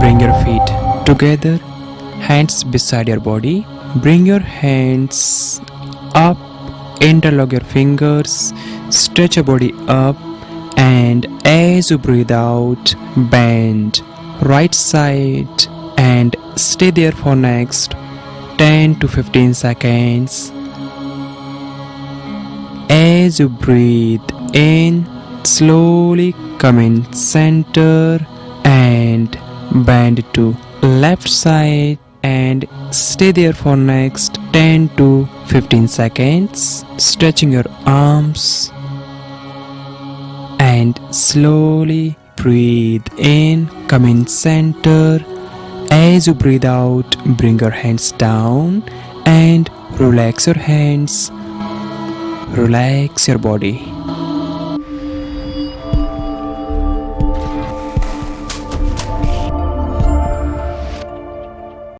Bring your feet together, hands beside your body. Bring your hands up, interlock your fingers, stretch your body up, and as you breathe out, bend right side and stay there for next 10 to 15 seconds. As you breathe in, slowly come in center and bend to left side and stay there for next 10 to 15 seconds, stretching your arms and slowly breathe in, come in center. As you breathe out, bring your hands down and relax your hands, relax your body.